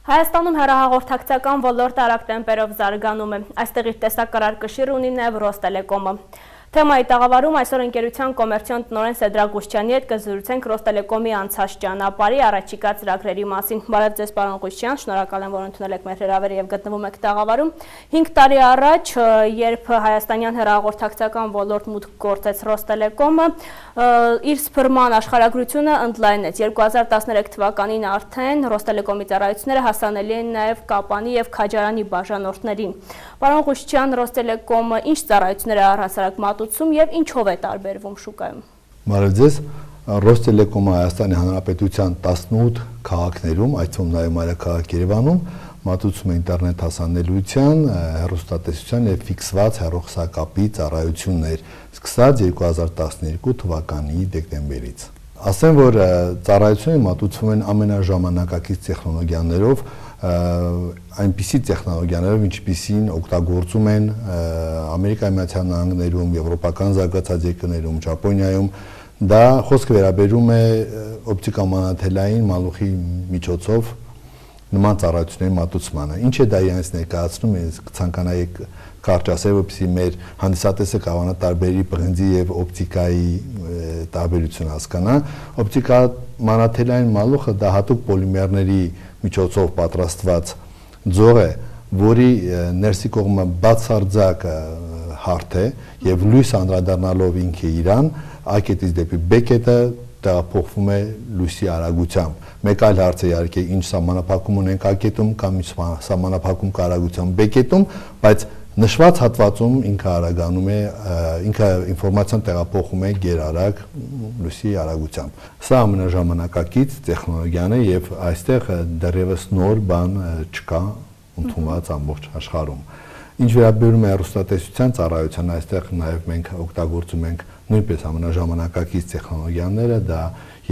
Հայաստանում հեռահաղորդակցական ոլորտը արագ տեմպերով զարգանում է։ Այստեղ իր տեսակարար կշիռ ունի նաև Ռոստելեկոմը։ Թեմայի տաղավարում այսօր ընկերության կոմերցիոն տնօրեն Սեդրակ Ղուշչյանի հետ կզրուցենք Ռոստելեկոմի անցած ճանապարհի առաջիկա ծրագրերի մասին։ Բարև ձեզ, պարոն Ղուշչյան, շնորհակալ եմ, որ ընդունել եք մեր հրավերը եւ գտնվում եք տաղավարում։ 5 տարի առաջ, երբ հայաստանյան հեռահաղորդակցական ոլորտ մուտք գործեց Ռոստելեկոմը, իր սփռման աշխարհագրությունը ընդլայնեց։ 2013 թվականին արդեն Ռոստելեկոմի ծառայությունները հասանելի են նաև Կապանի եւ Քաջարանի բաժանորդներին։ Պարոն Ղուշչյան, Ռոստելեկոմը ինչ ծառայություններ է առհասարակ մատուցում եւ ինչով է տարբերվում շուկայում։ Բարև ձեզ, Ռոստելեկոմը Հայաստանի Հանրապետության 18 քաղաքներում, այդ թվում նաև մայրաքաղաք Երևանում, մատուցում է ինտերնետ հասանելիության, հեռուստատեսության եւ ֆիքսված հեռախոսակապի ծառայություններ, սկսած 2012 թվականի դեկտեմբերից։ Ասեմ, որ ծառայությունները մատուցվում են ամենաժամանակակից տեխնոլոգիաներով, այնպիսի տեխնոլոգիաներով, ինչպիսին օգտագործում են Ամերիկայի Միացյալ Նահանգներում, եվրոպական զարգացած երկրներում, Ճապոնիայում, դա խոսքը վերաբերում է օպտիկամանաթելային մալուխի միջոցով նման ծառայությունների մատուցմանը։ Ինչ է դա իրենց ներկայացնում, ես կցանկանայի կարճ ասել, որպեսզի մեր հանդիսատեսը կարողանա տարբերի պղնձի եւ օպտիկայի տարբերությունը հասկանա։ Օպտիկամանաթելային մալուխը դա հատուկ պոլիմերների միջոցով պատրաստված ձող է, որի ներսի կողմը բացարձակ հարթ է եւ լույս անդրադառնալով ինքը իրան, A կետից դեպի B կետը տեղափոխվում է լույսի արագությամբ։ Մեկ այլ հարց է իհարկե ինչ սահմանափակում ունենք A կետում կամ ինչ սահմանափակում կա արագությամբ B կետում, բայց նշված հատվածում ինքը արագանում է, ինքը ինֆորմացիան տեղափոխում է գերարագ լույսի արագությամբ։ Սա ամենաժամանակակից տեխնոլոգիան է եւ այստեղ դեռևս նոր բան չկա ընդունված ամբողջ աշխարհում։ Ինչ վերաբերում է հեռուստատեսության ծառայության, այստեղ նաև մենք օգտագործում ենք նույնպես ամենաժամանակակից տեխնոլոգիաները, դա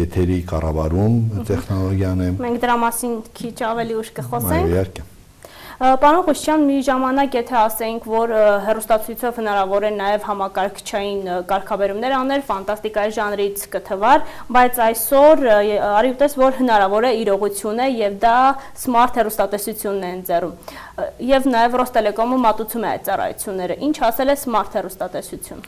եթերի կառավարում տեխնոլոգիան է։ Մենք դրա մասին քիչ ավելի ուշ կխոսենք։ Իհարկե։ Պարոն Ղուշչյան, մի ժամանակ եթե ասենք, որ հեռուստացույցով հնարավոր է նաև համակարգչային կարգավերումներ անել, ֆանտաստիկայի ժանրից կթվար, բայց այսօր արի ուտես, որ հնարավոր է իրողություն է եւ դա սմարթ հեռուստատեսությունն է ընձեռում։ Եվ նաև Ռոստելեկոմը մատուցում է այդ ծառայությունները։ Ինչ ասել է սմարթ հեռուստատեսություն։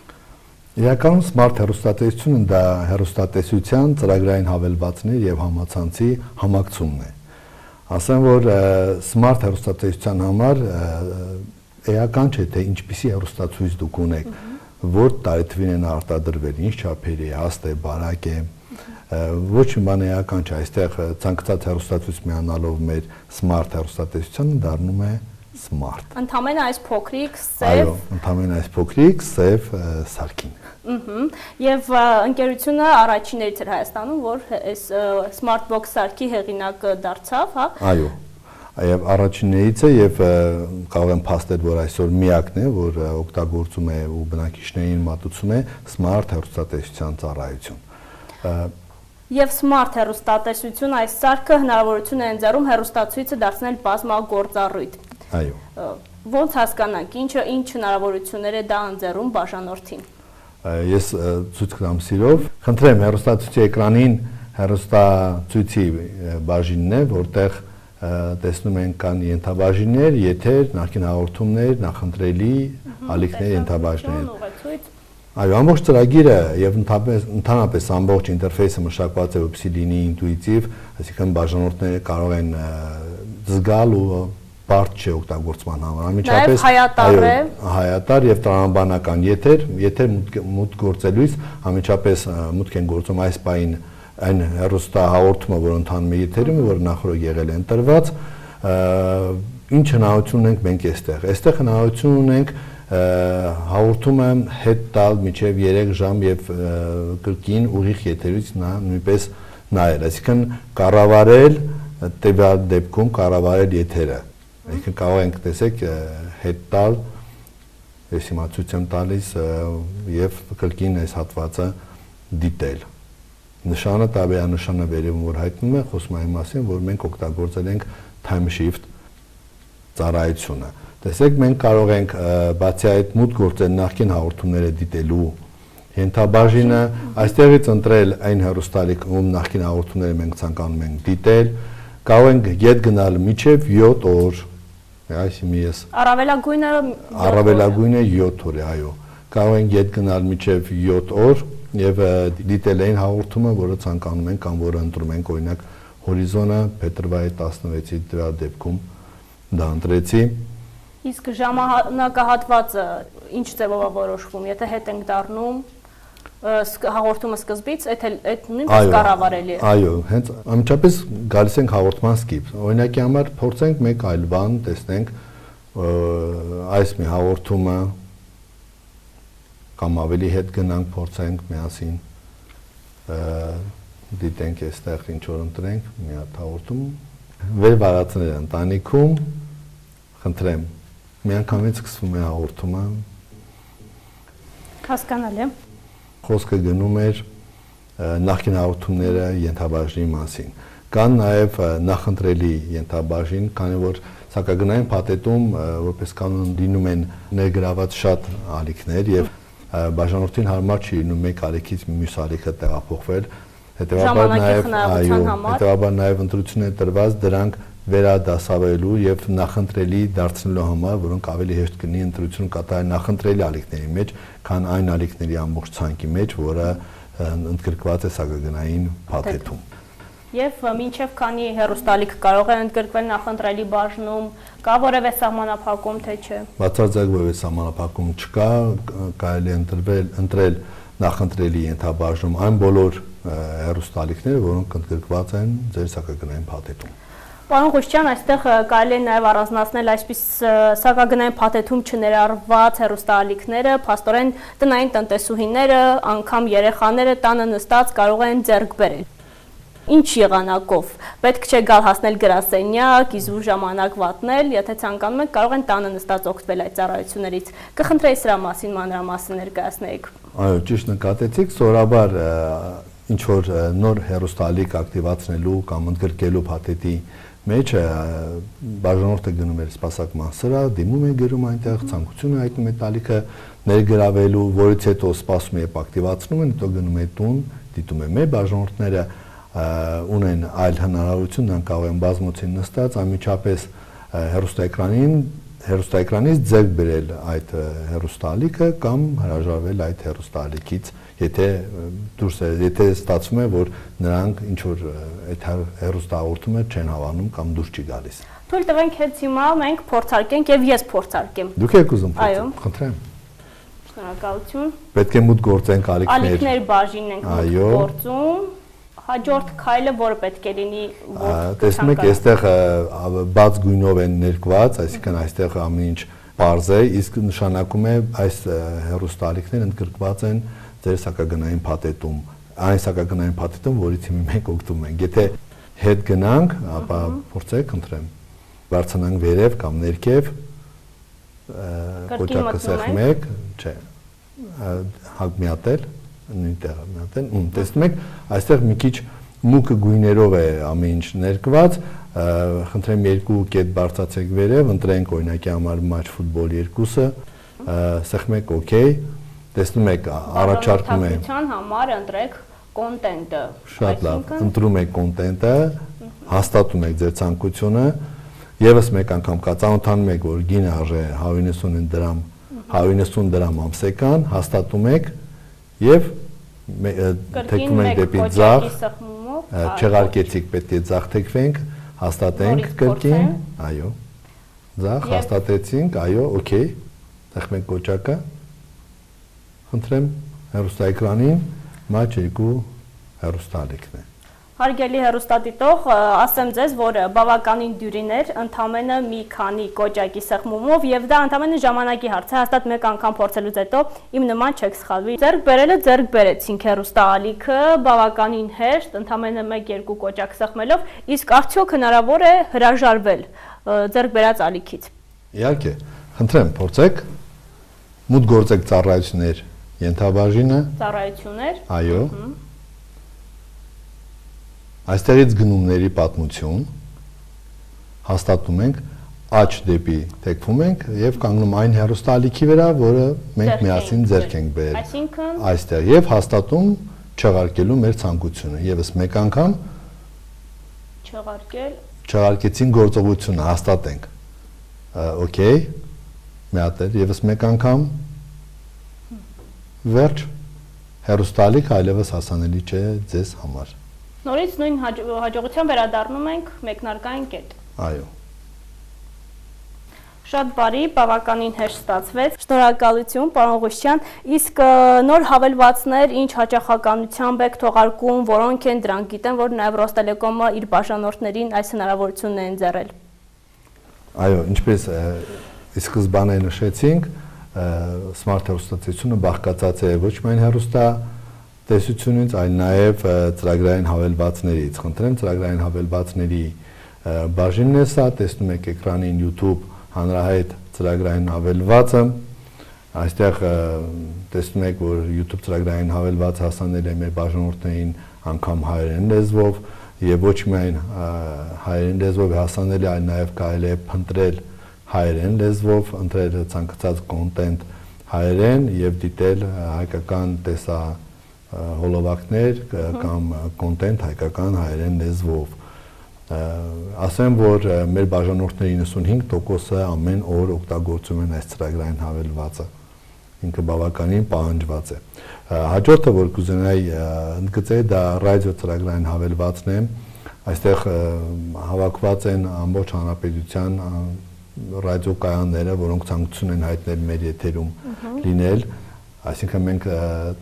Իրականում սմարթ հեռուստատեսությունը դա հեռուստատեսության ծրագրային հավելվածներ եւ համացանցի համակցումն է։ Ասեմ, որ սմարթ հեռուստատեսության համար էական չէ, թե ինչպիսի հեռուստացույց դուք ունեք, որ տարեթվին են արտադրվել, ինչ չափերի է, հաստ է, բարակ է, ոչ մի բան էական չէ, այստեղ ցանկացած հեռուստացույց միանալով մեր սմարթ հեռուստատեսությանը դառնում է սմարթ։ Ընդամենը այս փոքրիկ, սև։ Այո, ընդամենը այս փոքրիկ, սև սարքին։ Եվ ընկերությունը առաջիններից էր Հայաստանում, որ այս Smart Box սարքի հեղինակը դարձավ, հա։ Այո։ Եվ առաջիններից է եւ կարող եմ փաստել, որ այսօր միակն է, որ օգտագործում է ու բնակիչներին մատուցում է Smart հեռուստատեսության ծառայություն։ Եվ Smart հեռուստատեսություն այս սարքը հնարավորություն է ընձեռում հեռուստացույցը դարձնել բազմագործառույթ։ Այո։ Ոնց հասկանանք, ինչ հնարավորություններ է դա ընձեռում բաժանորդին։ Ես ցույց կտամ սիրով։ Խնդրեմ, հեռուստացույցի էկրանին հեռուստացույցի բաժինն է, որտեղ տեսնում ենք կան ենթաբաժիններ, եթեր, նախկին հաղորդումներ, նախընտրելի ալիքներ, ենթաբաժիններ։ Այո, ամբողջ ծրագիրը եւ ընդհանրապես ամբողջ ինտերֆեյսը մշակված է որպեսզի լինի ինտուիտիվ, այսինքն բաժանորդները կարող են զգալ ու բարդ չէ օգտագործման համար։ Անմիջապես հայատար եւ տրամաբանական եթեր մուտք գործելուց անմիջապես մուտք են գործում այս պահին այն հեռուստահաղորդումը, որ ընթանում է եթերում, որ նախորդ եղել է ընտրված, ինչ հնարավորություն ունենք մենք այստեղ։ Այստեղ հնարավորություն ունենք հաղորդումը հետ տալ մինչև 3 ժամ եւ կրկին ուղիղ եթերից նույնպես նայել, այսինքն կառավարել տվյալ դեպքում կառավարել եթերը։ Այսինքն կարող ենք տեսեք հետ տալ, ես հիմա ցույց եմ տալիս եւ կրկին այս հատվածը դիտել։ Նշանը տարբերանշանը վերևում որ հայտնում է խոսում այն մասին, որ մենք օգտագործել ենք time shift ծառայությունը։ Տեսեք, մենք կարող ենք բացի այդ մուտք գործել նախկին հաղորդումները դիտելու ենթաբաժինը, այստեղից ընտրել այն հեռուստալիք, ում նախկին հաղորդումները մենք ցանկանում ենք դիտել, Կարող ենք ետ գնալ միջև 7 օր։ Այսինքն ես առավելագույնը 7 օր է, այո։ Կարող ենք ետ գնալ միջև 7 օր եւ դիտել այն հաղորդումը, որը ցանկանում ենք կամ որը ընտրում ենք, օրինակ հորիզոնը փետրվարի 16-ի դրա դեպքում դա ընտրեցի։ Իսկ ժամանակահատվածը ինչ ձևով է որոշվում, եթե հետ ենք դառնում հաղորդումը սկզբից, այդ նույնպես կառավարելի է։ Այո, հենց անմիջապես գալիս ենք հաղորդման սկիզբ։ Օրինակի համար փորձենք մեկ այլ բան, տեսնենք այս մի հաղորդումը կամ ավելի հետ գնանք, փորձենք միասին դիտենք այստեղ ինչ որ ընտրենք, մի հատ հաղորդում վերվարածներ ընտանիքում, խնդրեմ, միանգամից սկսվում է հաղորդումը։ Հասկանալի է։ Խոսքը գնում էր նախկին հաղորդումները ենթաբաժնի մասին։ Կան նաև նախընտրելի ենթաբաժին, քանի որ սակագնային փաթեթում որպես կանոն լինում են ներգրաված շատ ալիքներ եւ բաժանորդին հարմար չի լինում մեկ ալիքից մյուս ալիքը տեղափոխվել, հետեւաբար նաև ընտրություն է տրված դրանք վերադասավորելու եւ նախընտրելի դարձնելու համար, որոնք ավելի հեշտ կլինի ընտրություն կատարել նախընտրելի ալիքների մեջ, քան այն ալիքների ամբողջ ցանկի մեջ, որը ընդգրկված է սակագնային փաթեթում։ Եվ մինչև քանի հեռուստալիք կարող է ընդգրկվել նախընտրելի բաժնում, կա որևէ սահմանափակում, թե չէ։ Բացարձակ որևէ սահմանափակում չկա, կարելի է ընտրել նախընտրելի ենթաբաժնում այն բոլոր հեռուստալիքները, որոնք ընդգրկված են ձեր սակագնային փաթեթում։ Պարոն Ղուշյան, այստեղ կարելի է նաև առանձնացնել այսպես սակագնային փաթեթում չներառված հեռուստաալիքները, փաստորեն տնային տնտեսուհիները, անգամ երեխաները տանը նստած կարող են ձեռք բերել։ Ինչ եղանակով։ Պետք չէ գալ հասնել գրասենյակ, իզուր ժամանակ վատնել, եթե ցանկանում եք կարող են տանը նստած օգտվել այդ ծառայություններից։ Կխնդրեի սրա մասին մանրամասն ներկայացնեիք։ Այո, ճիշտ նկատեցիք, սովորաբար ինչ որ նոր հեռուստալիք ակտիվացնելու կամ ընդգրկելու փաթեթի մեջ բաժանորդը գնում է սպասարկման սրահ, դիմում է գրում այնտեղ, ցանկությունը հայտնում է տալիքը ներգրավելու, որից հետո սպասում է, ակտիվացնում են, հետո գնում է տուն, դիտում է։ Մեր բաժանորդները ունեն այլ հնարավորություն, նրանք կարող են բազմոցին նստած անմիջապես հեռուստաէկրանից ձեռք բերել այդ հեռուստալիքը կամ հրաժարվել այդ հեռուստալիքից, եթե ստացվում է, որ նրանք ինչ որ այդ հեռուստահաղորդումը չեն հավանում կամ դուրս չի գալիս։ Թույլ տվենք հենց հիմա մենք փորձարկենք եւ ես փորձարկեմ։ Դուք եք ուզում փորձել, խնդրեմ։ Շնորհակալություն։ Պետք է մուտք գործենք ալիքներ բաժինն ենք գործում։ Հաջորդ քայլը որը պետք է լինի, որ տեսնում եք, այստեղ բաց գույնով են ներկված, այսինքն այստեղ ամեն ինչ պարզ է, իսկ նշանակում է այս հեռուստալիքները ընդգրկված են ձեր սակագնային փաթեթում, այն սակագնային փաթեթում, որից մենք օգտվում ենք։ Եթե հետ գնանք, ապա փորձեք, խնդրեմ, բարձրանանք վերև կամ ներքև, կոճակը սեղմեք, չէ, հագմիատել նույն տեղը մտեն, տեսնում եք, այստեղ մի քիչ մուկ գույներով է ամեն ինչ ներկված, խնդրեմ երկու կետ բարձրացեք վերև, ընտրենք օրինակի համար մաչ ֆուտբոլ 2-ը, սեղմեք օքեյ, տեսնում եք առաջարկում է Բաժանորդության համար ընտրեք կոնտենտը։ Շատ լավ, ընտրում եք կոնտենտը, հաստատում եք ձեր ցանկությունը, եւս մեկ անգամ ծանոթանում եք, որ գինը արժե 190 դրամ, 190 դրամ ամսական, հաստատում եք եւ թեքվում ենք դեպի ձախ, չեղարկեցիք, պետք է ձախ թեքվենք, հաստատենք կրկին, այո, ձախ, հաստատեցինք, այո, օքեյ, թեքվենք կոճակը, խնդրեմ հեռուստաէկրանին, մաչ 2 հեռուստալիքն է։ Հարգելի հեռուստադիտող, ասեմ ձեզ, որ բավականին դյուրին էր, ընդամենը մի քանի կոճակի սեղմումով եւ դա ընդամենը ժամանակի հարց է, հաստատ մեկ անգամ փորձելուց հետո իմ նման չեք սխալվի։ Ձեռք բերելը ձեռք բերեցինք հեռուստաալիքը, բավականին հեշտ, ընդամենը 1-2 կոճակ սեղմելով, իսկ արդյոք հնարավոր է հրաժարվել ձեռք բերած ալիքից։ Իհարկե, խնդրեմ, փորձեք, մուտք գործեք ծառայություններ ենթաբաժինը։ Ծառայություններ։ Այո։ Այստեղից գնումների պատմություն հաստատում ենք, աջ դեպի թեքվում ենք եւ կանգնում այն հեռուստալիքի վրա, որը մենք միասին ձեռք ենք բերել։ Այսինքն այստեղ եւ հաստատում չեղարկելու մեր ցանկությունը։ Եվս մեկ անգամ Չեղարկեցին գործողությունը, հաստատենք։ Okay, մի հատ եւս մեկ անգամ։ Վերջ։ Հեռուստալիք այլևս հասանելի չէ ձեզ համար։ Նորից նույն հաջողության վերադառնում ենք մեկնարկային կետ։ Այո։ Շատ բարի, բավականին հեշտ ստացվեց։ Շնորհակալություն, պարոն Ղուշյան։ Իսկ նոր հավելվածներ ինչ հաճախականությամբ եք թողարկում, որոնք են դրանք, գիտեմ, որ նաև Ռոստելեկոմը իր բաժանորդներին այս հնարավորությունն է ընձեռել։ Այո, ինչպես սկզբանե նշեցինք, Smart հեռուստատեսությունը բաղկացած է ոչ միայն հեռուստատեսությունից, այլ նաև ծրագրային հավելվածներից։ Խնդրեմ, ծրագրային հավելվածների բաժինն է սա, տեսնում եք էկրանին YouTube հանրահայտ ծրագրային հավելվածը, այստեղ տեսնում եք, որ YouTube ծրագրային հավելված հասանել է մեր բաժանորդներին անգամ հայերեն լեզվով եւ ոչ միայն հայերեն լեզվով հասանել է, այլ նաեւ կարելի է փնտրել հայերեն լեզվով, ընտրել ցանկացած կոնտենտ հայերեն եւ դիտել հայկական տեսահոլովակներ կամ կոնտենտ հայկական հայերեն լեզվով։ Ասեմ, որ մեր բաժանորդների 95%-ը ամեն օր օգտագործում են այս ծրագրային հավելվածը, ինքը բավականին պահանջված է։ Հաջորդը, որ կուզենայի ընդգծել, դա ռադիո ծրագրային հավելվածն է, այստեղ հավաքված են ամբողջ հանրապետության ռադիոկայանները, որոնք ցանկություն են հայտնել մեր եթերում լինել, այսինքն մենք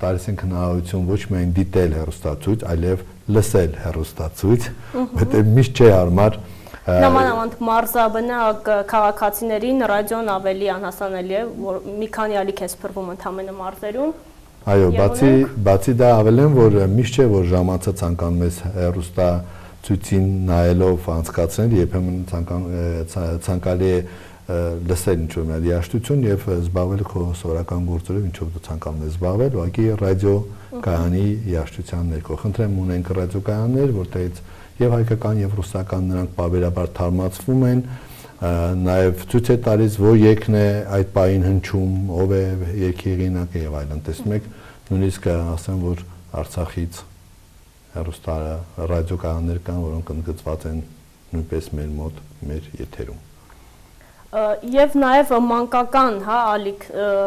տալիս ենք հնարավորություն ոչ միայն դիտել հեռուստացույց, այլև լսել հեռուստացույց, որտեղ միշտ չէ հարմար Նամանավանդ մարզաբնակ քաղաքացիներին ռադիոն ավելի անհասանելի է, որ մի քանի ալիք է սփռվում ընդամենը մարզերում։ Այո, բացի դա ավելեն, որ միշտ չէ, որ ժամանցը ցանկանում ես հեռուստացույցին նայելով անցկացնել, երբեմն ցանկալի է լսել ինչ-որ մի երաժշտություն եւ զբաղվել քո սովորական գործերով, ինչով դու ցանկանում ես զբաղվել, ուղղակի ռադիո կայանի երաժշտության ներքո։ Խնդրեմ, ունենք ռադիոկայաններ, որտեղից եւ հայկական եւ ռուսական նրանք պարբերաբար թարմացվում են, նաեւ ցույց է տալիս, որ երգն է այդ պահին հնչում, ով է երգի հեղինակը եւ այլն։ Տեսնում եք, նույնիսկ ասեմ, որ Արցախից հեռուստա ռադիոկայաններ կան, որոնք ընդգծված են նույնպես մեր մոտ, մեր եթերում։ Եվ նաև մանկական, հա, ալիք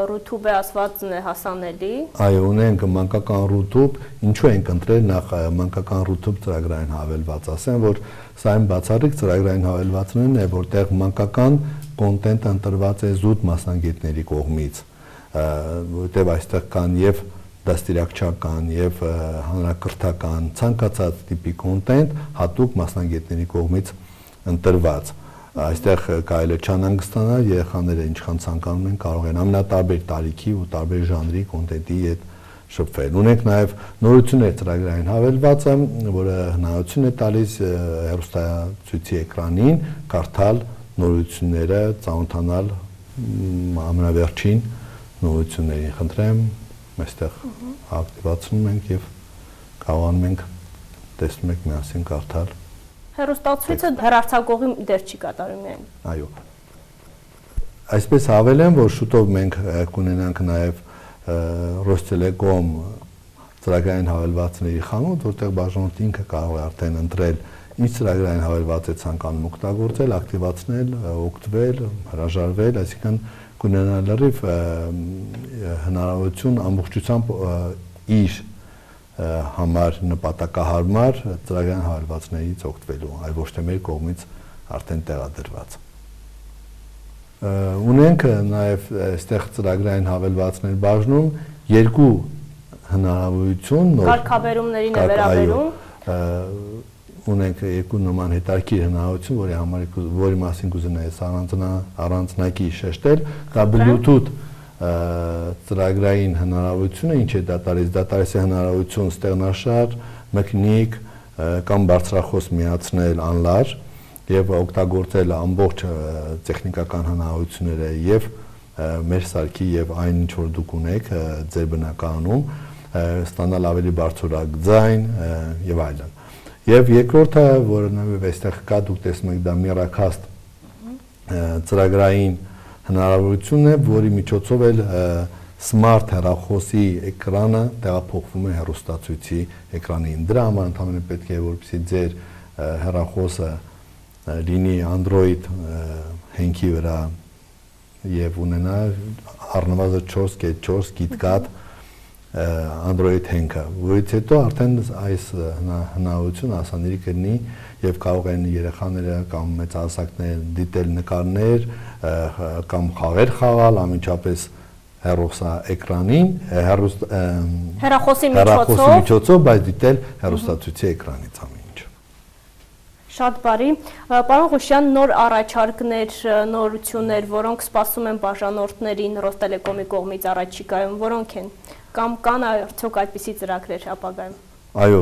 ռութուբը ասվածն է հասանելի։ Այո, ունենք մանկական ռութուբ, ինչու ենք ընտրել նախ մանկական ռութուբ ծրագրային հավելված, ասեմ, որ սա այն բացառիկ ծրագրային հավելվածներն է, որտեղ մանկական կոնտենտը ընտրված է զուտ մասնագետների կողմից, որտեղ այստեղ կան եւ դաստիարակչական եւ հանրակրթական ցանկացած տիպի կոնտենտ հատուկ մասնագետների կողմից ընտրված։ Այստեղ կարելի է չանհանգստանալ, երեխաները ինչքան ցանկանում են կարող են ամենատարբեր տարիքի ու տարբեր ժանրի կոնտենտի հետ շփվել։ Ունենք նաև նորություններ ծրագրային հավելվածը, որը հնարավորություն է տալիս հեռուստացույցի էկրանին կարդալ նորությունները, ծանոթանալ ամենավերջին նորություններին։ Խնդրեմ, այստեղ ակտիվացնում ենք եւ կարողանում ենք տեսնում եք միասին կարդալ։ Հեռուստացույցը հեռարձակողի դեր չի կատարում միայն։ Այո։ Այսպես հավելեմ, որ շուտով մենք կունենանք նաև Ռոստելեկոմ ծրագրային հավելվածների խանութ, որտեղ բաժանորդը ինքը կարող է արդեն ընտրել ինչ ծրագրային հավելված է ցանկանում օգտագործել, ակտիվացնել, օգտվել, հրաժարվել, այսինքն կունենա լրիվ հնարավորություն ամբողջությամբ իր համար նպատակահարմար ծրագրային հավելվածներից օգտվելու, այլ ոչ թե մեր կողմից արդեն տեղադրված։ Ունենք նաև այստեղ ծրագրային հավելվածներ բաժնում երկու հնարավորություն կարգավերումներին է վերաբերում, ունենք երկու նման հետաքրքիր հնարավորություն, որի մասին կուզենայիս առանձնակի շեշտել, դա Bluetooth ծրագրային հնարավորությունը, ինչ է դա տալիս է հնարավորություն ստեղնաշար, մկնիկ կամ բարձրախոս միացնել անլար եւ օգտագործել ամբողջ տեխնիկական հնարավորությունները եւ մեր սարքի եւ այն ինչ որ դուք ունեք ձեր բնակարանում, ստանալ ավելի բարձրորակ ձայն եւ այլն։ Եվ երկրորդը, որը նաեւ այստեղ կա, դուք տեսնում եք, դա Miracast ծրագրային հնարավորությունն է, որի միջոցով էլ smart հեռախոսի էկրանը տեղափոխվում է հեռուստացույցի էկրանին։ Դրա համար ընդհանրապես պետք է որպեսզի ձեր հեռախոսը լինի Android հենքի վրա եւ ունենա առնվազն 4.4 գիտկատ Android հենքը, որից հետո արդեն այս հնարավորությունը հասանելի կլինի եւ կարող են երեխաները կամ մեծահասակները դիտել նկարներ կամ խաղեր խաղալ անմիջապես հեռախոսաէկրանին, հեռախոսի միջոցով, բայց դիտել հեռուստացույցի էկրանից ամեն ինչ։ Շատ բարի։ Պարոն Ղուշյան, նոր առաջարկներ, նորություններ, որոնք սպասում են բաժանորդներին Ռոստելեկոմի կողմից առաջիկայում, որոնք են կամ կան արդյոք այդպիսի ծրագրեր ապագայում։ Այո,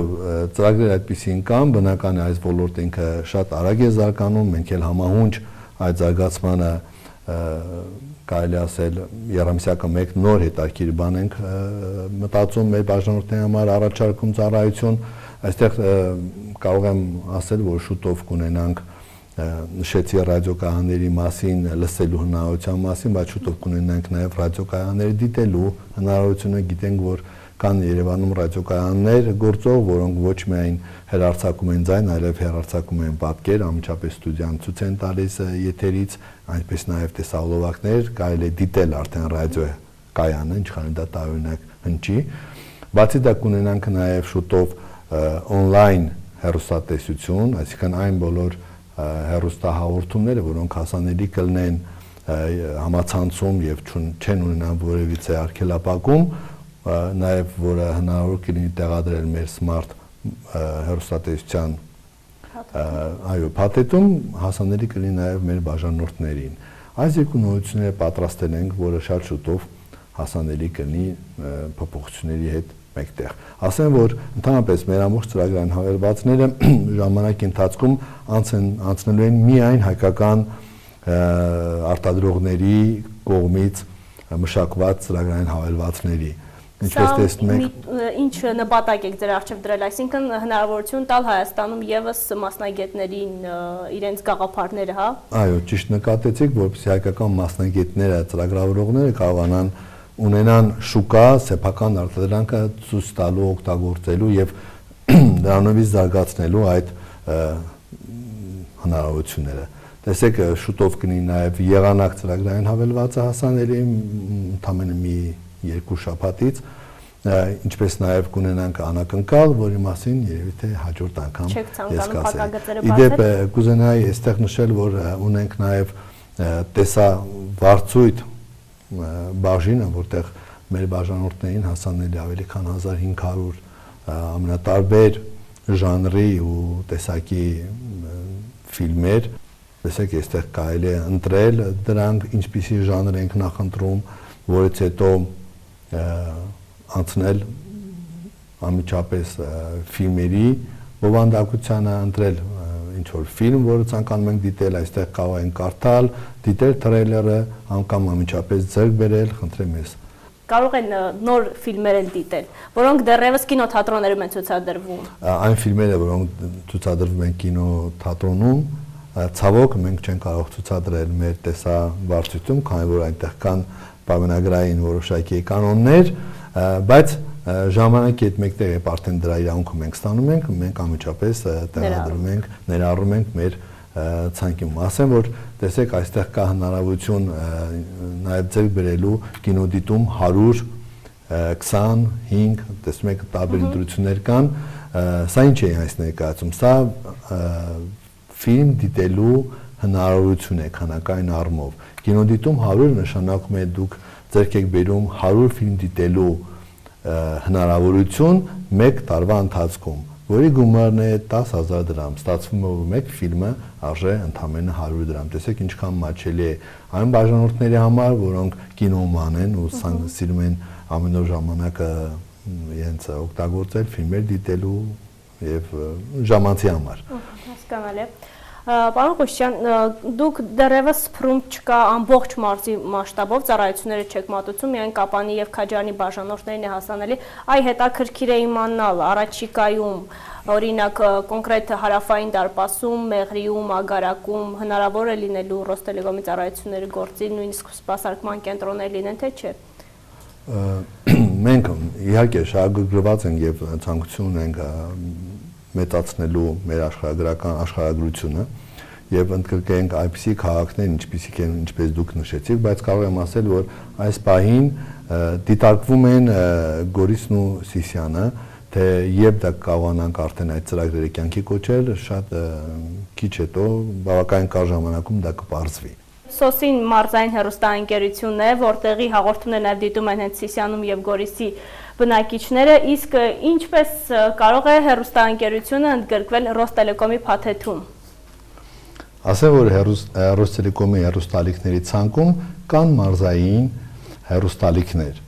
ծրագրեր այդպիսին կան, բնական է այս ոլորտը ինքը շատ արագ է զարգանում, մենք էլ համահունչ այդ զարգացմանը կարելի ասել երամսյակը մեկ նոր հետաքրքիր բան ենք մտածում մեր բաժանորդների համար առաջարկում ծառայություն, այստեղ կարող եմ ասել, որ շուտով կունենանք նշեցի ռադիոկայանների մասին, լսելու հնարավորության մասին, բայց շուտով կունենանք նաև ռադիոկայանները դիտելու հնարավորությունը, գիտենք, որ կան Երևանում ռադիոկայաններ գործող, որոնք ոչ միայն հեռարձակում են ձայն, այլև հեռարձակում են պատկեր, անմիջապես ստուդիան ցույց են տալիս եթերից, այնպես նաև տեսահոլովակներ, կարելի է դիտել արդեն ռադիոկայանը, ինչքան դա տարօրինակ հնչի։ Բացի դա կունենանք նաև շուտով on-line հեռուստատեսություն, այսինքն այն բոլոր հեռուստահաղորդումները, որոնք հասանելի կլինեն համացանցում եւ չեն ունենան որևիցե արգելափակում, նաեւ որը հնարավոր կլինի տեղադրել մեր smart հեռուստատեսության փաթեթում, հասանելի կլինի նաեւ մեր բաժանորդներին։ Այս երկու նորությունները պատրաստել ենք, որը շատ շուտով հասանելի կլինի փոփոխությունների հետ մեկտեղ։ Ասեմ, որ ընդհանրապես մեր ամբողջ ծրագրային հավելվածները ժամանակի ընթացքում անցնելու են միայն հայկական արտադրողների կողմից մշակված ծրագրային հավելվածների։ Ինչպես տեսնում եք, ինչ նպատակ եք ձեր առջև դրել, այսինքն հնարավորություն տալ Հայաստանում եւս մասնագետներին իրենց գաղափարները, հա։ Այո, ճիշտ նկատեցիք, որպեսզի հայկական մասնագետները, ծրագրավորողները կարողանան ունենան շուկա, սեփական արտադրանքը ցույց տալու, օգտագործելու եւ դրանովից զարգացնելու այդ հնարավորությունները։ Տեսեք, շուտով կլինի նաեւ եղանակ ծրագրային հավելվածը հասանելի ընդամենը մի 2 շաբաթից, ինչպես նաեւ կունենանք անակնկալ, որի մասին երևի թե հաջորդ անգամ ես կասեմ։ Իդեպ կուզենայի այստեղ նշել, որ ունենք նաեւ տեսավարձույթ բաժինը, որտեղ մեր բաժանորդներին հասանելի ավելի քան 1500 ամենատարբեր ժանրի ու տեսակի ֆիլմեր, տեսեք, այստեղ կարելի է ընտրել դրանք, ինչպիսի ժանր ենք նախընտրում, որից հետո անցնել անմիջապես ֆիլմերի բովանդակությանը, ընտրել ինչ-որ ֆիլմ, որը ցանկանում ենք դիտել, այստեղ կարող ենք կարդալ, դիտել տրեյլերը, անգամ անմիջապես ձեռք բերել, խնդրեմ ես։ Կարող են նոր ֆիլմեր էլ դիտել, որոնք դեռևս կինոթատրոններում են ցուցադրվում։ Այն ֆիլմերը, որոնք ցուցադրվում են կինոթատրոնում, ցավոք մենք չենք կարող ցուցադրել մեր տեսավարձույթում, քանի որ այնտեղ կան պայմանագրային որոշակի կանոններ, բայց ժամանակի հետ մեկտեղ երբ արդեն դրա իրավունքը մենք ստանում ենք, մենք անմիջապես տեղադրում ենք, ներառում ենք մեր ցանկում։ Ասեմ, որ տեսեք, այստեղ կա հնարավորություն նաև ձեռք բերելու կինոդիտում 125, տեսնում եք, տարբեր ընտրություններ կան, սա ինչ է այս ներկայացում, սա ֆիլմ դիտելու հնարավորություն է քանակային առումով։ Կինոդիտում 100 նշանակում է դուք ձեռք եք բերում 100 ֆիլմ դիտելու հնարավորություն մեկ տարվա ընթացքում, որի գումարն է 10,000 դրամ, ստացվում է, որ մեկ ֆիլմը արժե ընդամենը 100 դրամ, տեսեք ինչքան մաչելի է այն բաժանորդների համար, որոնք կինոման են ու սիրում են ամեն օր ժամանակը իրենց օգտագործել ֆիլմեր դիտելու եւ ժամանցի համար։ Հասկանալի է։ Պարոն Ղուշյան, դուք դեռևս սփռում չկա ամբողջ մարզի մասշտաբով ծառայությունները չեք մատուցում, միայն Կապանի եւ Քաջարանի բաժանորդներին է հասանելի։ Այ հետաքրքիր է իմանալ առաջիկայում, օրինակ կոնկրետ հարավային դարպասում, Մեղրիում, Ագարակում հնարավոր է լինելու Ռոստելեկոմի ծառայությունների գործի, նույնիսկ սպասարկման կենտրոններ լինեն, թե չէ։ Մենք իհարկե շահագրգռված ենք եւ ցանկություն ունենք մեծացնելու մեր աշխարհագրական աշխարհագրությունը եւ ընդգրկենք այնպիսի քաղաքներ, ինչպես դուք նշեցիք, բայց կարող եմ ասել, որ այս պահին դիտարկվում են Գորիսն ու Սիսիանը, թե երբ դա կարողանանք արդեն այդ ծրագրերը կյանքի կոչել, շատ քիչ հետո բավականին կարճ ժամանակում դա կպարզվի։ Սոսին մարզային հեռուստաընկերությունն է, որտեղի հաղորդումներ նաև դիտում են հենց Սիսիանում եւ Գորիսի բնակիչները, իսկ ինչպես կարող է հեռուստաընկերությունը ընդգրկվել Ռոստելեկոմի փաթեթում։ Ասեմ, որ Ռոստելեկոմի հեռուստալիքների ցանկում կան մարզային հեռուստալիքներ։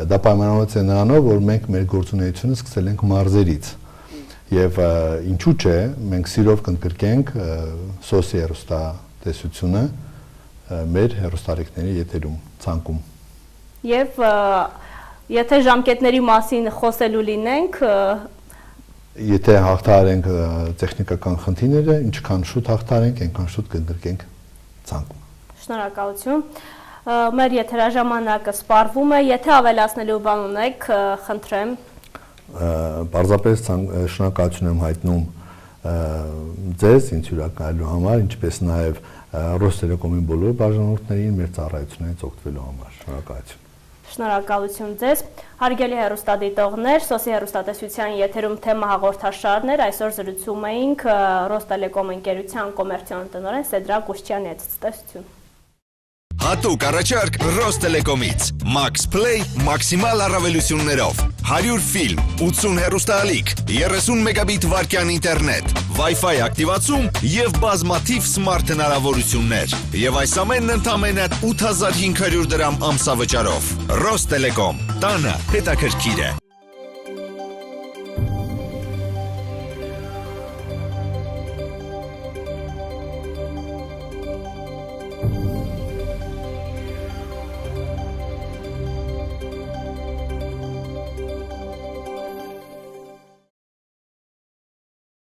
Դա պայմանավորված է նրանով, որ մենք մեր գործունեությունը սկսել ենք մարզերից։ Եվ ինչու՞ չէ, մենք սիրով կընդգրկենք Սոսի հեռուստատեսությունը մեր հեռուստալիքների եթերում, ցանկում։ Եվ եթե ժամկետների մասին խոսելու լինենք, եթե հաղթահարենք տեխնիկական խնդիրները, ինչքան շուտ հաղթահարենք, այնքան շուտ կընդգրկենք ցանկում։ Շնորհակալություն։ Մեր եթերաժամանակը սպառվում է, եթե ավելացնելու բան ունեք, խնդրեմ։ Պարզապես շնորհակալություն եմ հայտնում ձեզ ինձ հյուրընկալելու համար, ինչպես նաև Ռոստելեկոմի բոլոր բաժանորդներին մեր ծառայություններից օգտվելու համար։ Շնորհակալություն։ Շնորհակալություն ձեզ։ Հարգելի հեռուստադիտողներ, Սոսի հեռուստատեսության եթերում թեմա հաղորդաշարներ, այսօր զրուցում էինք Ռոստելեկոմ ընկերության կոմերցիոն տնօրեն Սեդրակ Գուշչյանի հետ։ Ցտեսություն։ Հատուկ առաջարկ Ռոստելեկոմից Max Play մաքսիմալ առավելություններով 100 ֆիլմ, 80 հեռուստաալիք, 30 մեգաբիտ վայրկյան ինտերնետ, Wi-Fi ակտիվացում եւ բազմաթիվ սմարթ հնարավորություններ։ Եվ այս ամենն ընդամենը 8500 դրամ ամսավճարով։ Ռոստելեկոմ, տանը հետաքրքիր է։